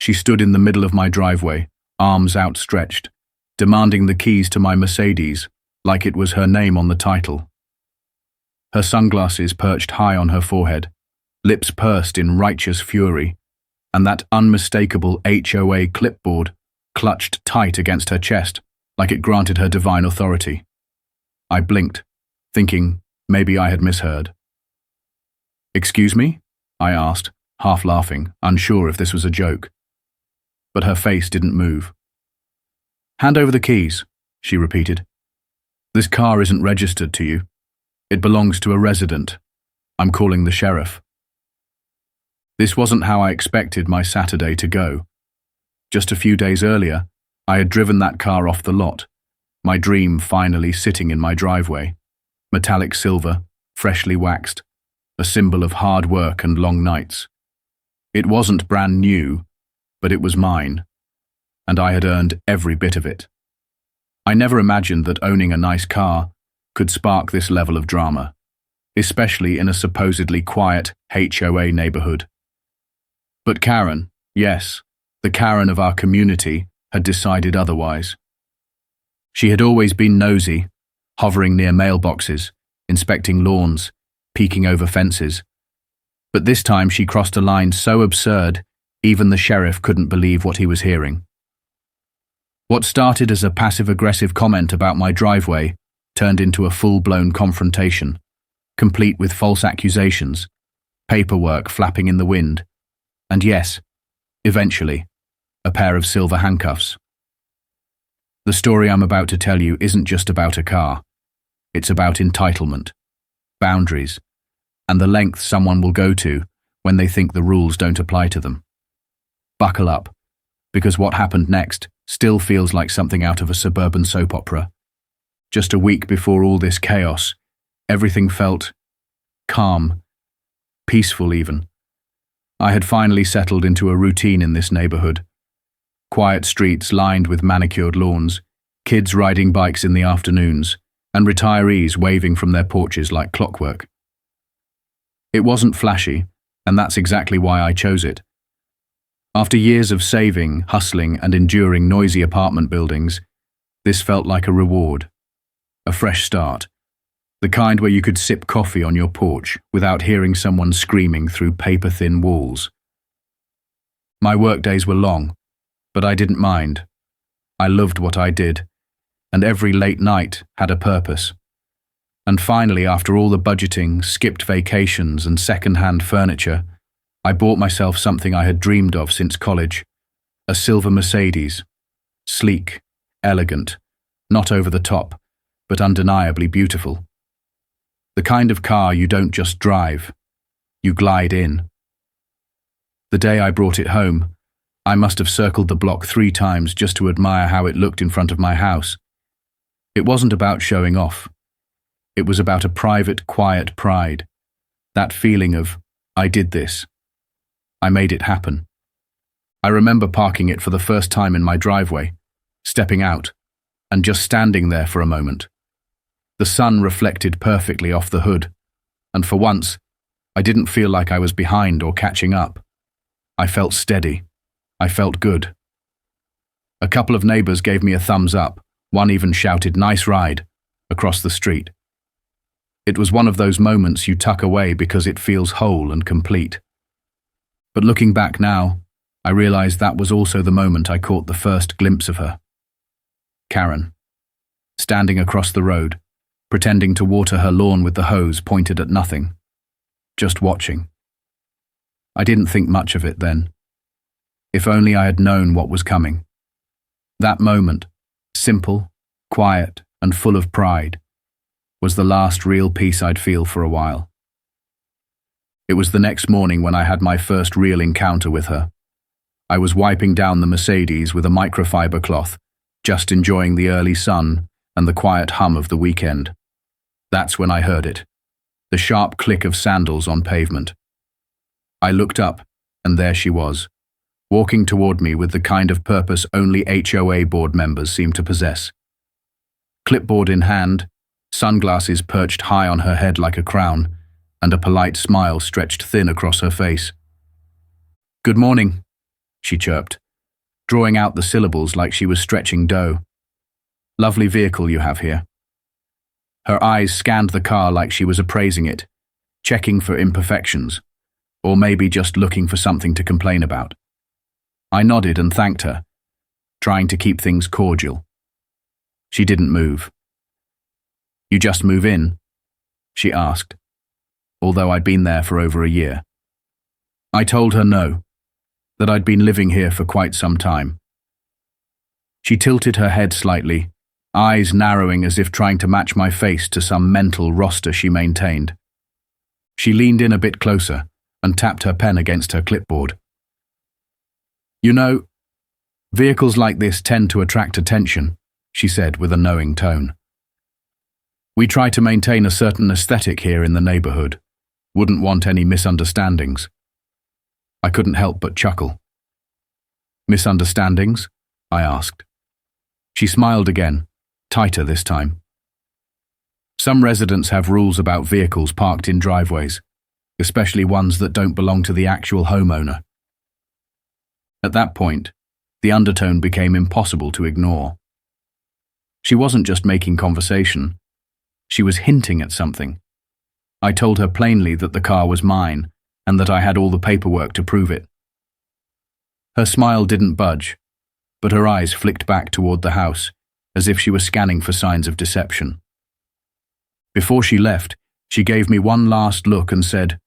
She stood in the middle of my driveway, arms outstretched, demanding the keys to my Mercedes, like it was her name on the title. Her sunglasses perched high on her forehead, lips pursed in righteous fury, and that unmistakable HOA clipboard clutched tight against her chest, like it granted her divine authority. I blinked, thinking maybe I had misheard. "Excuse me?" I asked, half laughing, unsure if this was a joke. But her face didn't move. "Hand over the keys," she repeated. "This car isn't registered to you. It belongs to a resident. I'm calling the sheriff." This wasn't how I expected my Saturday to go. Just a few days earlier, I had driven that car off the lot, my dream finally sitting in my driveway. Metallic silver, freshly waxed, a symbol of hard work and long nights. It wasn't brand new, but it was mine, and I had earned every bit of it. I never imagined that owning a nice car could spark this level of drama, especially in a supposedly quiet HOA neighborhood. But Karen, yes, the Karen of our community, had decided otherwise. She had always been nosy, hovering near mailboxes, inspecting lawns, peeking over fences. But this time she crossed a line so absurd, even the sheriff couldn't believe what he was hearing. What started as a passive-aggressive comment about my driveway turned into a full-blown confrontation, complete with false accusations, paperwork flapping in the wind, and yes, eventually, a pair of silver handcuffs. The story I'm about to tell you isn't just about a car. It's about entitlement, boundaries, and the length someone will go to when they think the rules don't apply to them. Buckle up, because what happened next still feels like something out of a suburban soap opera. Just a week before all this chaos, everything felt calm, peaceful even. I had finally settled into a routine in this neighborhood. Quiet streets lined with manicured lawns, kids riding bikes in the afternoons, and retirees waving from their porches like clockwork. It wasn't flashy, and that's exactly why I chose it. After years of saving, hustling, and enduring noisy apartment buildings, this felt like a reward, a fresh start, the kind where you could sip coffee on your porch without hearing someone screaming through paper-thin walls. My workdays were long, but I didn't mind. I loved what I did, and every late night had a purpose. And finally, after all the budgeting, skipped vacations, and second-hand furniture, I bought myself something I had dreamed of since college, a silver Mercedes. Sleek, elegant, not over the top, but undeniably beautiful. The kind of car you don't just drive, you glide in. The day I brought it home, I must have circled the block 3 times just to admire how it looked in front of my house. It wasn't about showing off. It was about a private, quiet pride. That feeling of, I did this. I made it happen. I remember parking it for the first time in my driveway, stepping out, and just standing there for a moment. The sun reflected perfectly off the hood, and for once, I didn't feel like I was behind or catching up. I felt steady. I felt good. A couple of neighbors gave me a thumbs up. One even shouted, "Nice ride," across the street. It was one of those moments you tuck away because it feels whole and complete. But looking back now, I realized that was also the moment I caught the first glimpse of her. Karen, standing across the road, pretending to water her lawn with the hose pointed at nothing, just watching. I didn't think much of it then. If only I had known what was coming. That moment, simple, quiet, and full of pride, was the last real peace I'd feel for a while. It was the next morning when I had my first real encounter with her. I was wiping down the Mercedes with a microfiber cloth, just enjoying the early sun and the quiet hum of the weekend. That's when I heard it, the sharp click of sandals on pavement. I looked up, and there she was, walking toward me with the kind of purpose only HOA board members seem to possess. Clipboard in hand, sunglasses perched high on her head like a crown, and a polite smile stretched thin across her face. "Good morning," she chirped, drawing out the syllables like she was stretching dough. Lovely vehicle you have here. Her eyes scanned the car like she was appraising it, checking for imperfections, or maybe just looking for something to complain about. I nodded and thanked her, trying to keep things cordial. She didn't move. You just move in? She asked, although I'd been there for over a year. I told her no, that I'd been living here for quite some time. She tilted her head slightly, eyes narrowing as if trying to match my face to some mental roster she maintained. She leaned in a bit closer and tapped her pen against her clipboard. You know, vehicles like this tend to attract attention, she said with a knowing tone. We try to maintain a certain aesthetic here in the neighborhood. Wouldn't want any misunderstandings. I couldn't help but chuckle. Misunderstandings? I asked. She smiled again, tighter this time. Some residents have rules about vehicles parked in driveways, especially ones that don't belong to the actual homeowner. At that point, the undertone became impossible to ignore. She wasn't just making conversation. She was hinting at something. I told her plainly that the car was mine and that I had all the paperwork to prove it. Her smile didn't budge, but her eyes flicked back toward the house, as if she were scanning for signs of deception. Before she left, she gave me one last look and said,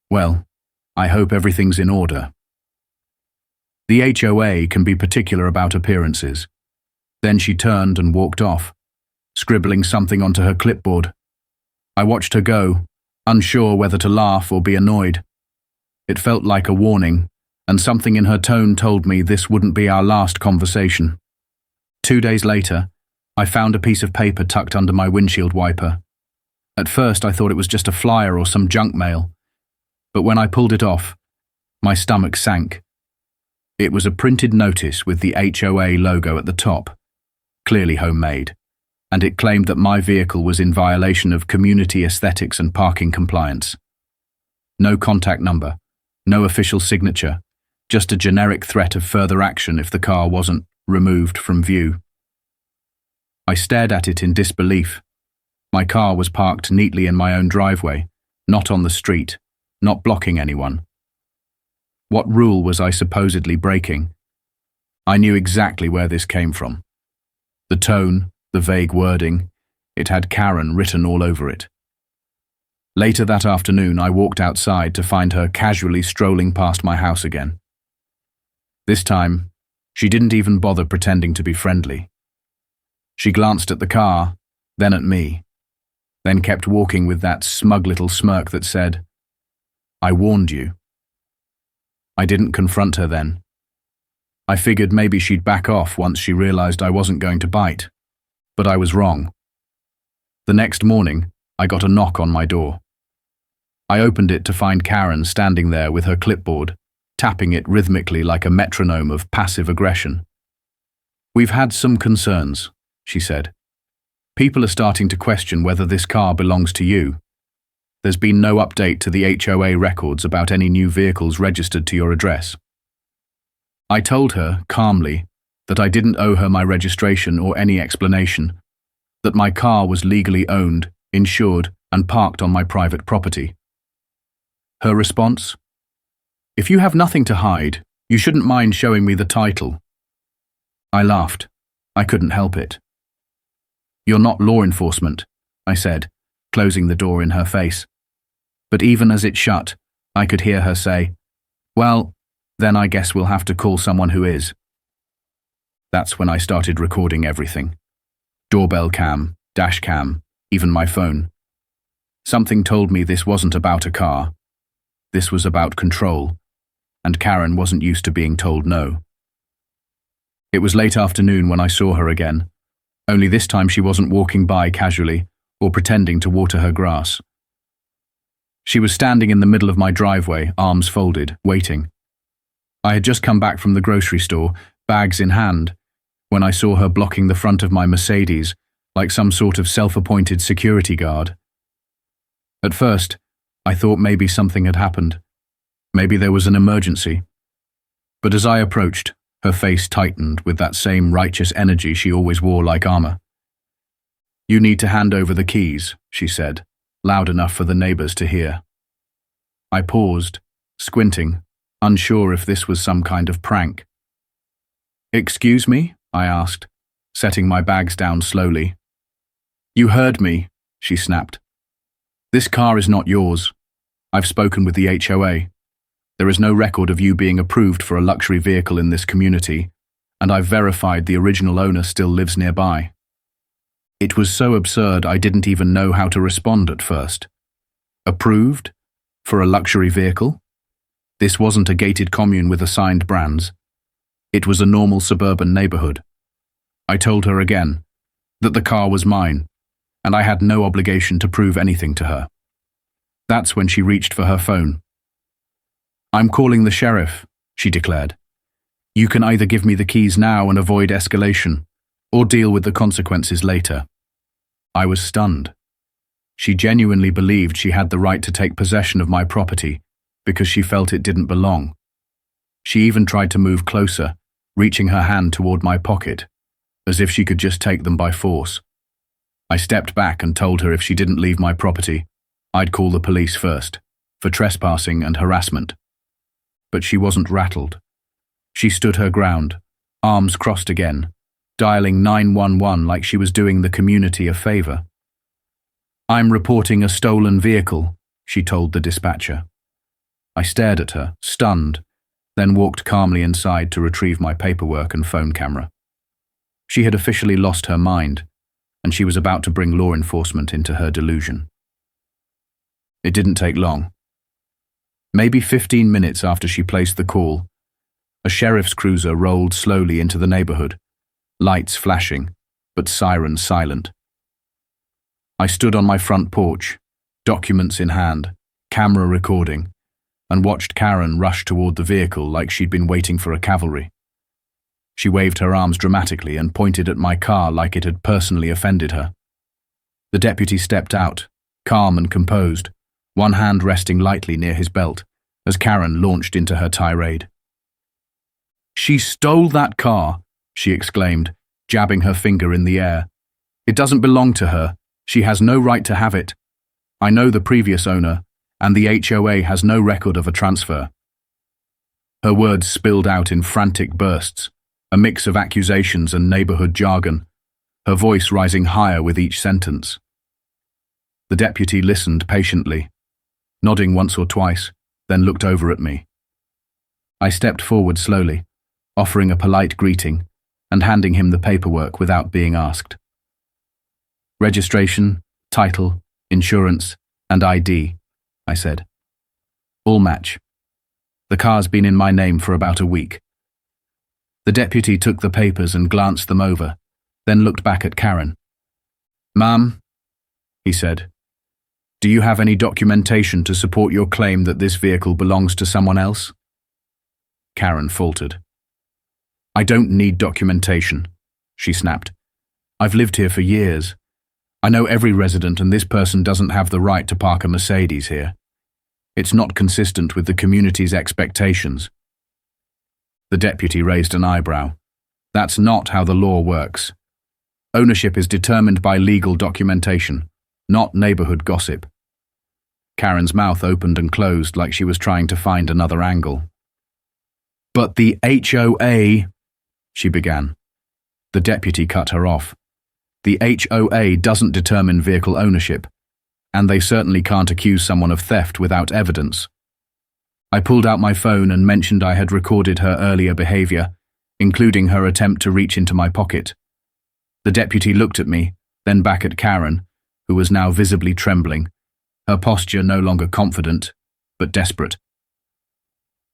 "Well, I hope everything's in order." The HOA can be particular about appearances. Then she turned and walked off, scribbling something onto her clipboard. I watched her go, unsure whether to laugh or be annoyed. It felt like a warning, and something in her tone told me this wouldn't be our last conversation. 2 days later, I found a piece of paper tucked under my windshield wiper. At first I thought it was just a flyer or some junk mail, but when I pulled it off, my stomach sank. It was a printed notice with the HOA logo at the top, clearly homemade, and it claimed that my vehicle was in violation of community aesthetics and parking compliance. No contact number, no official signature, just a generic threat of further action if the car wasn't removed from view. I stared at it in disbelief. My car was parked neatly in my own driveway, not on the street, not blocking anyone. What rule was I supposedly breaking? I knew exactly where this came from. The tone, the vague wording, it had Karen written all over it. Later that afternoon, I walked outside to find her casually strolling past my house again. This time, she didn't even bother pretending to be friendly. She glanced at the car, then at me, then kept walking with that smug little smirk that said, "I warned you." I didn't confront her then. I figured maybe she'd back off once she realized I wasn't going to bite, but I was wrong. The next morning, I got a knock on my door. I opened it to find Karen standing there with her clipboard, tapping it rhythmically like a metronome of passive aggression. "We've had some concerns," she said. "People are starting to question whether this car belongs to you. There's been no update to the HOA records about any new vehicles registered to your address." I told her, calmly, that I didn't owe her my registration or any explanation, that my car was legally owned, insured, and parked on my private property. Her response? "If you have nothing to hide, you shouldn't mind showing me the title." I laughed. I couldn't help it. "You're not law enforcement," I said, closing the door in her face. But even as it shut, I could hear her say, "Well, then I guess we'll have to call someone who is." That's when I started recording everything. Doorbell cam, dash cam, even my phone. Something told me this wasn't about a car. This was about control, and Karen wasn't used to being told no. It was late afternoon when I saw her again, only this time she wasn't walking by casually or pretending to water her grass. She was standing in the middle of my driveway, arms folded, waiting. I had just come back from the grocery store, bags in hand, when I saw her blocking the front of my Mercedes like some sort of self-appointed security guard. At first, I thought maybe something had happened. Maybe there was an emergency. But as I approached, her face tightened with that same righteous energy she always wore like armor. "You need to hand over the keys," she said, loud enough for the neighbors to hear. I paused, squinting, unsure if this was some kind of prank. "Excuse me?" I asked, setting my bags down slowly. "You heard me," she snapped. "This car is not yours. I've spoken with the HOA. There is no record of you being approved for a luxury vehicle in this community, and I've verified the original owner still lives nearby." It was so absurd I didn't even know how to respond at first. Approved? For a luxury vehicle? This wasn't a gated commune with assigned brands. It was a normal suburban neighborhood. I told her again that the car was mine, and I had no obligation to prove anything to her. That's when she reached for her phone. "I'm calling the sheriff," she declared. "You can either give me the keys now and avoid escalation, or deal with the consequences later." I was stunned. She genuinely believed she had the right to take possession of my property because she felt it didn't belong. She even tried to move closer, reaching her hand toward my pocket, as if she could just take them by force. I stepped back and told her if she didn't leave my property, I'd call the police first, for trespassing and harassment. But she wasn't rattled. She stood her ground, arms crossed again, dialing 911 like she was doing the community a favor. "I'm reporting a stolen vehicle," she told the dispatcher. I stared at her, stunned, then walked calmly inside to retrieve my paperwork and phone camera. She had officially lost her mind, and she was about to bring law enforcement into her delusion. It didn't take long. Maybe 15 minutes after she placed the call, a sheriff's cruiser rolled slowly into the neighborhood, lights flashing, but sirens silent. I stood on my front porch, documents in hand, camera recording, and watched Karen rush toward the vehicle like she'd been waiting for a cavalry. She waved her arms dramatically and pointed at my car like it had personally offended her. The deputy stepped out, calm and composed, one hand resting lightly near his belt, as Karen launched into her tirade. "She stole that car," she exclaimed, jabbing her finger in the air. "It doesn't belong to her. She has no right to have it. I know the previous owner, and the HOA has no record of a transfer." Her words spilled out in frantic bursts, a mix of accusations and neighborhood jargon, her voice rising higher with each sentence. The deputy listened patiently, nodding once or twice, then looked over at me. I stepped forward slowly, offering a polite greeting and handing him the paperwork without being asked. "Registration, title, insurance, and ID," I said. "All match. The car's been in my name for about a week." The deputy took the papers and glanced them over, then looked back at Karen. "Ma'am," he said, "do you have any documentation to support your claim that this vehicle belongs to someone else?" Karen faltered. "I don't need documentation," she snapped. "I've lived here for years. I know every resident, and this person doesn't have the right to park a Mercedes here. It's not consistent with the community's expectations." The deputy raised an eyebrow. "That's not how the law works. Ownership is determined by legal documentation, not neighborhood gossip." Karen's mouth opened and closed like she was trying to find another angle. "But the HOA," she began. The deputy cut her off. "The HOA doesn't determine vehicle ownership, and they certainly can't accuse someone of theft without evidence." I pulled out my phone and mentioned I had recorded her earlier behavior, including her attempt to reach into my pocket. The deputy looked at me, then back at Karen, who was now visibly trembling, her posture no longer confident, but desperate.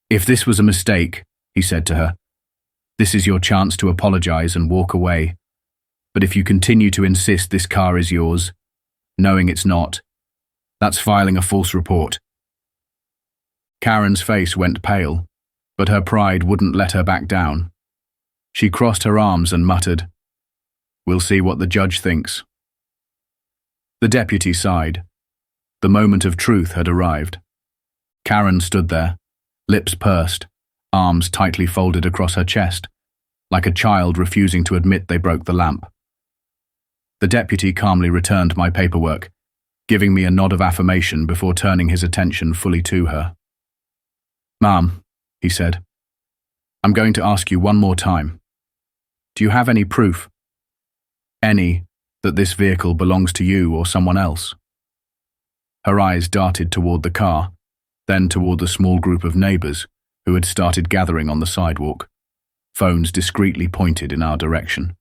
"If this was a mistake," he said to her, "this is your chance to apologize and walk away. But if you continue to insist this car is yours, knowing it's not, that's filing a false report." Karen's face went pale, but her pride wouldn't let her back down. She crossed her arms and muttered, "We'll see what the judge thinks." The deputy sighed. The moment of truth had arrived. Karen stood there, lips pursed, arms tightly folded across her chest, like a child refusing to admit they broke the lamp. The deputy calmly returned my paperwork, giving me a nod of affirmation before turning his attention fully to her. "Ma'am," he said, "I'm going to ask you one more time. Do you have any proof? Any that this vehicle belongs to you or someone else?" Her eyes darted toward the car, then toward the small group of neighbors who had started gathering on the sidewalk, phones discreetly pointed in our direction.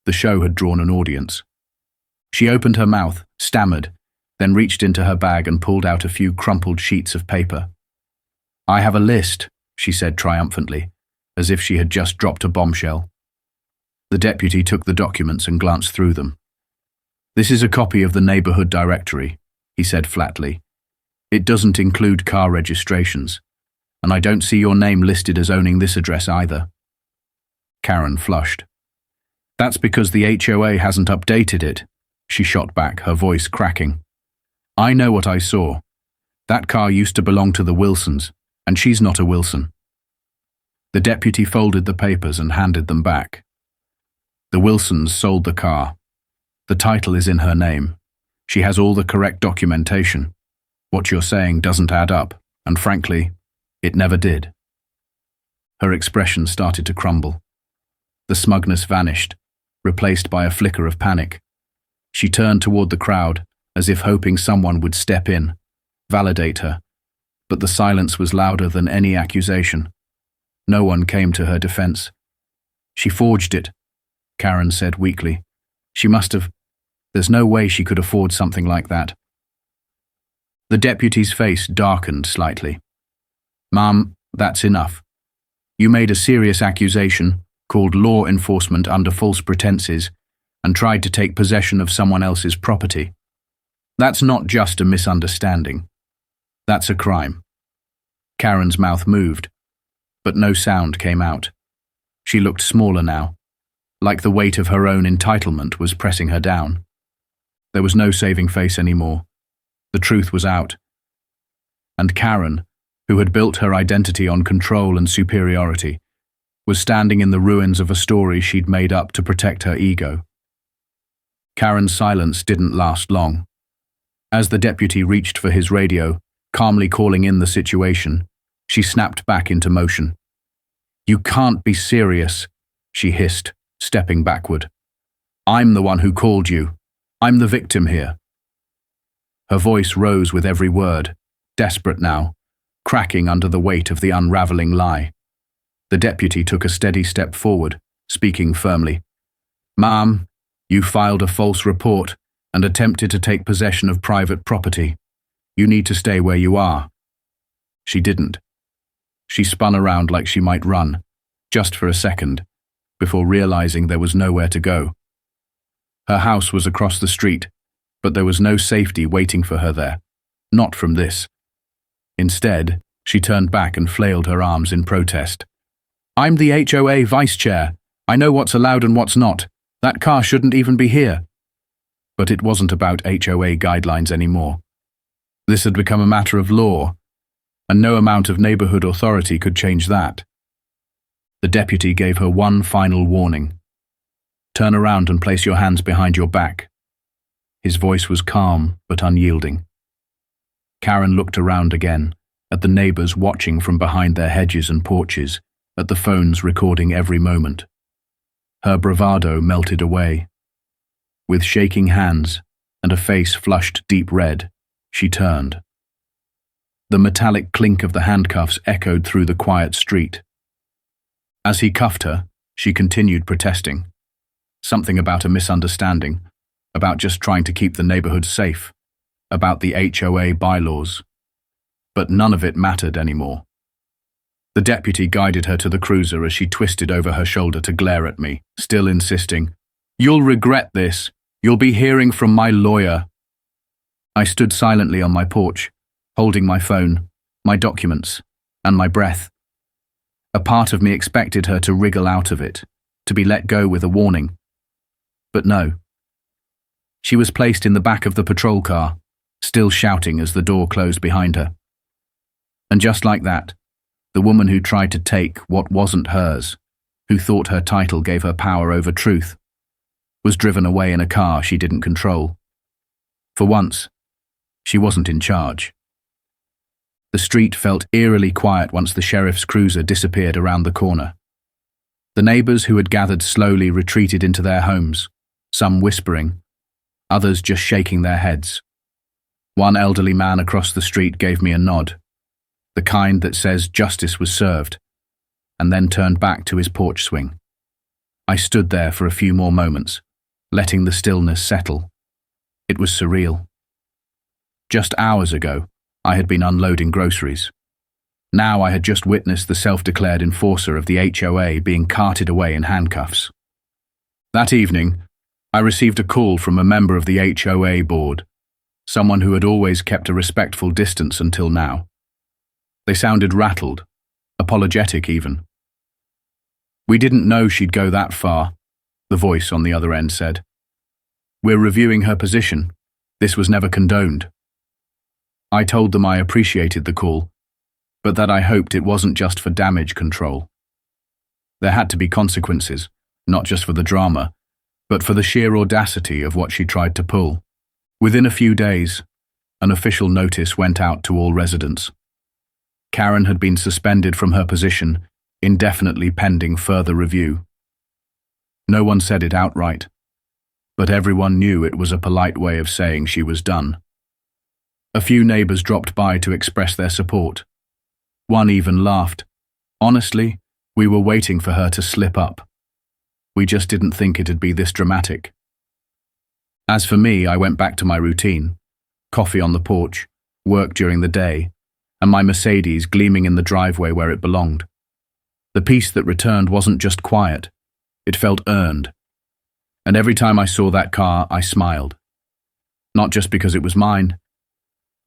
The show had drawn an audience. She opened her mouth, stammered, then reached into her bag and pulled out a few crumpled sheets of paper. "I have a list," she said triumphantly, as if she had just dropped a bombshell. The deputy took the documents and glanced through them. "This is a copy of the neighborhood directory," he said flatly. "It doesn't include car registrations, and I don't see your name listed as owning this address either." Karen flushed. "That's because the HOA hasn't updated it," she shot back, her voice cracking. "I know what I saw. That car used to belong to the Wilsons, and she's not a Wilson." The deputy folded the papers and handed them back. "The Wilsons sold the car. The title is in her name. She has all the correct documentation. What you're saying doesn't add up, and frankly, it never did." Her expression started to crumble. The smugness vanished, replaced by a flicker of panic. She turned toward the crowd, as if hoping someone would step in, validate her, but the silence was louder than any accusation. No one came to her defense. "She forged it," Karen said weakly. "She must have. There's no way she could afford something like that." The deputy's face darkened slightly. "Ma'am, that's enough. You made a serious accusation, called law enforcement under false pretenses, and tried to take possession of someone else's property. That's not just a misunderstanding. That's a crime." Karen's mouth moved, but no sound came out. She looked smaller now, like the weight of her own entitlement was pressing her down. There was no saving face anymore. The truth was out. And Karen, who had built her identity on control and superiority, was standing in the ruins of a story she'd made up to protect her ego. Karen's silence didn't last long. As the deputy reached for his radio, calmly calling in the situation, she snapped back into motion. "You can't be serious," she hissed, stepping backward. "I'm the one who called you. I'm the victim here." Her voice rose with every word, desperate now, cracking under the weight of the unraveling lie. The deputy took a steady step forward, speaking firmly. "Ma'am, you filed a false report and attempted to take possession of private property. You need to stay where you are." She didn't. She spun around like she might run, just for a second, before realizing there was nowhere to go. Her house was across the street, but there was no safety waiting for her there. Not from this. Instead, she turned back and flailed her arms in protest. "I'm the HOA vice chair. I know what's allowed and what's not. That car shouldn't even be here." But it wasn't about HOA guidelines anymore. This had become a matter of law, and no amount of neighborhood authority could change that. The deputy gave her one final warning. "Turn around and place your hands behind your back." His voice was calm but unyielding. Karen looked around again, at the neighbors watching from behind their hedges and porches, at the phones recording every moment. Her bravado melted away. With shaking hands and a face flushed deep red, she turned. The metallic clink of the handcuffs echoed through the quiet street. As he cuffed her, she continued protesting. Something about a misunderstanding, about just trying to keep the neighborhood safe, about the HOA bylaws. But none of it mattered anymore. The deputy guided her to the cruiser as she twisted over her shoulder to glare at me, still insisting, "You'll regret this. You'll be hearing from my lawyer." I stood silently on my porch, holding my phone, my documents, and my breath. A part of me expected her to wriggle out of it, to be let go with a warning. But no. She was placed in the back of the patrol car, still shouting as the door closed behind her. And just like that, The woman who tried to take what wasn't hers, who thought her title gave her power over truth, was driven away in a car she didn't control. For once, she wasn't in charge. The street felt eerily quiet once the sheriff's cruiser disappeared around the corner. The neighbors who had gathered slowly retreated into their homes, some whispering, others just shaking their heads. One elderly man across the street gave me a nod, the kind that says justice was served, and then turned back to his porch swing. I stood there for a few more moments, letting the stillness settle. It was surreal. Just hours ago, I had been unloading groceries. Now I had just witnessed the self-declared enforcer of the HOA being carted away in handcuffs. That evening, I received a call from a member of the HOA board, someone who had always kept a respectful distance until now. They sounded rattled, apologetic even. "We didn't know she'd go that far," the voice on the other end said. "We're reviewing her position. This was never condoned." I told them I appreciated the call, but that I hoped it wasn't just for damage control. There had to be consequences, not just for the drama, but for the sheer audacity of what she tried to pull. Within a few days, an official notice went out to all residents. Karen had been suspended from her position, indefinitely pending further review. No one said it outright, but everyone knew it was a polite way of saying she was done. A few neighbors dropped by to express their support. One even laughed. "Honestly, we were waiting for her to slip up. We just didn't think it'd be this dramatic." As for me, I went back to my routine. Coffee on the porch, work during the day, and my Mercedes gleaming in the driveway where it belonged. The peace that returned wasn't just quiet, it felt earned. And every time I saw that car, I smiled. Not just because it was mine,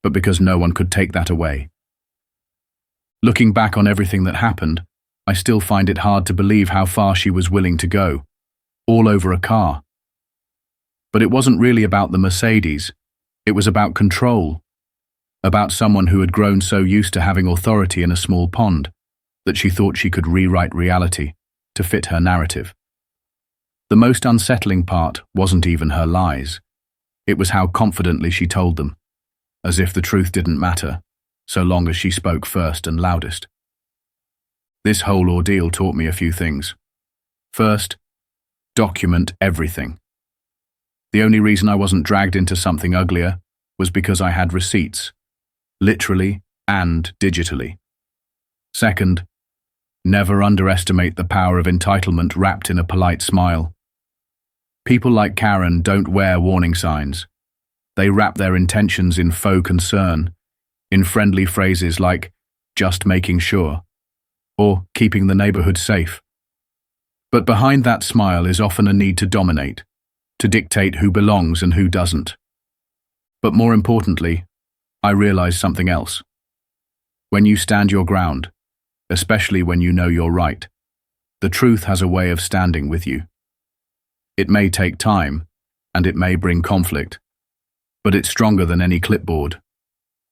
but because no one could take that away. Looking back on everything that happened, I still find it hard to believe how far she was willing to go, all over a car. But it wasn't really about the Mercedes, it was about control, about someone who had grown so used to having authority in a small pond that she thought she could rewrite reality to fit her narrative. The most unsettling part wasn't even her lies. It was how confidently she told them, as if the truth didn't matter, so long as she spoke first and loudest. This whole ordeal taught me a few things. First, document everything. The only reason I wasn't dragged into something uglier was because I had receipts, literally and digitally. Second, never underestimate the power of entitlement wrapped in a polite smile. People like Karen don't wear warning signs. They wrap their intentions in faux concern, in friendly phrases like, "just making sure," or "keeping the neighborhood safe." But behind that smile is often a need to dominate, to dictate who belongs and who doesn't. But more importantly, I realized something else. When you stand your ground, especially when you know you're right, the truth has a way of standing with you. It may take time, and it may bring conflict, but it's stronger than any clipboard,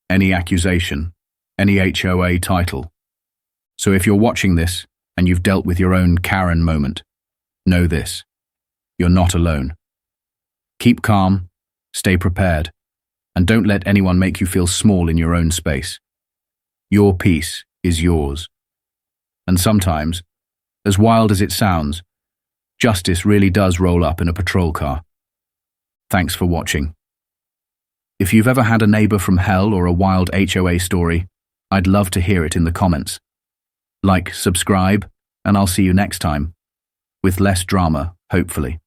any accusation, any HOA title. So if you're watching this and you've dealt with your own Karen moment, know this: you're not alone. Keep calm, stay prepared, and don't let anyone make you feel small in your own space. Your peace is yours. And sometimes, as wild as it sounds, justice really does roll up in a patrol car. Thanks for watching. If you've ever had a neighbor from hell or a wild HOA story, I'd love to hear it in the comments. Like, subscribe, and I'll see you next time. With less drama, hopefully.